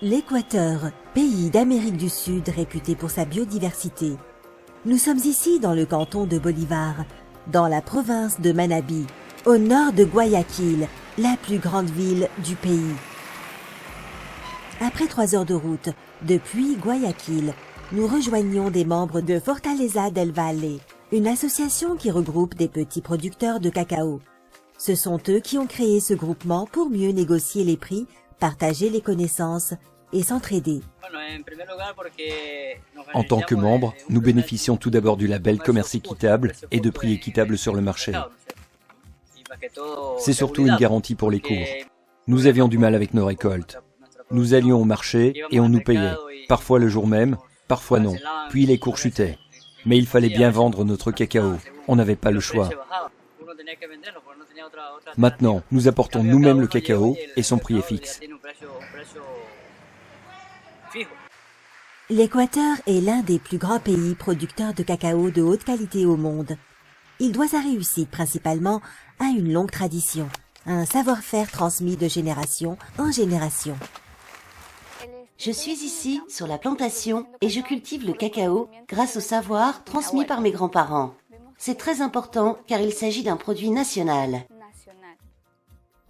L'Équateur, pays d'Amérique du Sud réputé pour sa biodiversité. Nous sommes ici dans le canton de Bolivar, dans la province de Manabí, au nord de Guayaquil, la plus grande ville du pays. Après 3 heures de route, depuis Guayaquil, nous rejoignons des membres de Fortaleza del Valle, une association qui regroupe des petits producteurs de cacao. Ce sont eux qui ont créé ce groupement pour mieux négocier les prix, partager les connaissances et s'entraider. En tant que membres, nous bénéficions tout d'abord du label Commerce équitable et de prix équitables sur le marché. C'est surtout une garantie pour les cours. Nous avions du mal avec nos récoltes. Nous allions au marché et on nous payait, parfois le jour même, parfois non. Puis les cours chutaient. Mais il fallait bien vendre notre cacao. On n'avait pas le choix. Maintenant, nous apportons nous-mêmes le cacao et son prix est fixe. L'Équateur est l'un des plus grands pays producteurs de cacao de haute qualité au monde. Il doit sa réussite principalement à une longue tradition, un savoir-faire transmis de génération en génération. Je suis ici, sur la plantation, et je cultive le cacao grâce au savoir transmis par mes grands-parents. C'est très important car il s'agit d'un produit national.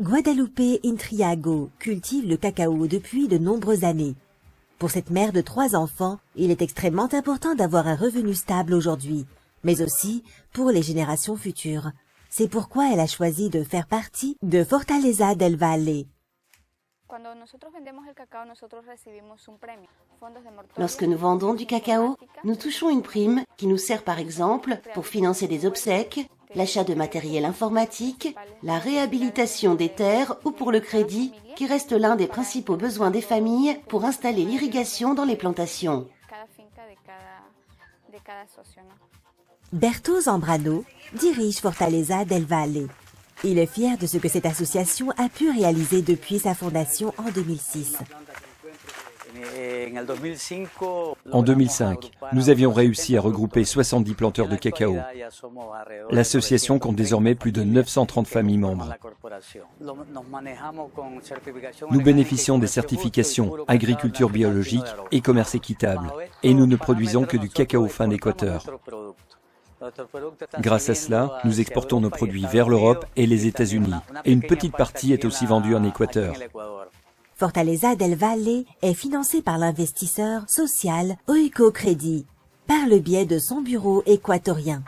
Guadalupe Intriago cultive le cacao depuis de nombreuses années. Pour cette mère de 3 enfants, il est extrêmement important d'avoir un revenu stable aujourd'hui, mais aussi pour les générations futures. C'est pourquoi elle a choisi de faire partie de Fortaleza del Valle. Lorsque nous vendons du cacao, nous touchons une prime qui nous sert par exemple pour financer des obsèques, l'achat de matériel informatique, la réhabilitation des terres ou pour le crédit, qui reste l'un des principaux besoins des familles pour installer l'irrigation dans les plantations. Berto Zambrano dirige Fortaleza del Valle. Il est fier de ce que cette association a pu réaliser depuis sa fondation en 2006. En 2005, nous avions réussi à regrouper 70 planteurs de cacao. L'association compte désormais plus de 930 familles membres. Nous bénéficions des certifications agriculture biologique et commerce équitable, et nous ne produisons que du cacao fin d'Équateur. Grâce à cela, nous exportons nos produits vers l'Europe et les États-Unis, et une petite partie est aussi vendue en Équateur. Fortaleza del Valle est financé par l'investisseur social Oiko Crédit, par le biais de son bureau équatorien.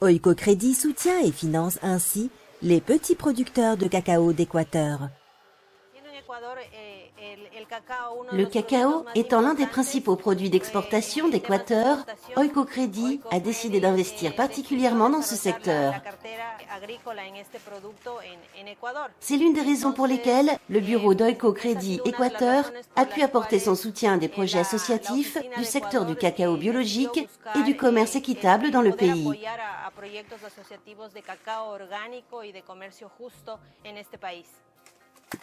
Oiko Crédit soutient et finance ainsi les petits producteurs de cacao d'Équateur. Le cacao étant l'un des principaux produits d'exportation d'Équateur, Oiko Crédit a décidé d'investir particulièrement dans ce secteur. C'est l'une des raisons pour lesquelles le bureau d'Oiko Crédit Équateur a pu apporter son soutien à des projets associatifs du secteur du cacao biologique et du commerce équitable dans le pays.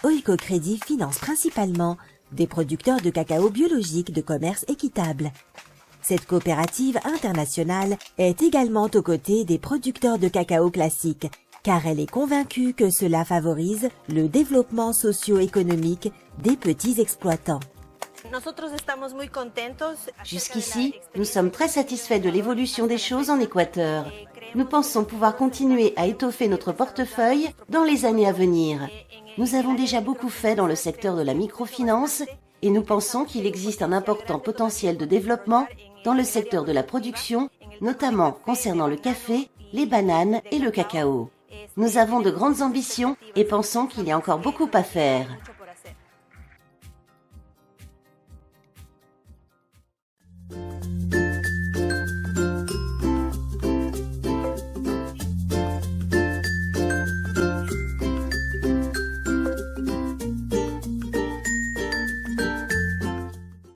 Oiko Crédit finance principalement des producteurs de cacao biologique de commerce équitable. Cette coopérative internationale est également aux côtés des producteurs de cacao classique, car elle est convaincue que cela favorise le développement socio-économique des petits exploitants. Jusqu'ici, nous sommes très satisfaits de l'évolution des choses en Équateur. Nous pensons pouvoir continuer à étoffer notre portefeuille dans les années à venir. Nous avons déjà beaucoup fait dans le secteur de la microfinance et nous pensons qu'il existe un important potentiel de développement dans le secteur de la production, notamment concernant le café, les bananes et le cacao. Nous avons de grandes ambitions et pensons qu'il y a encore beaucoup à faire.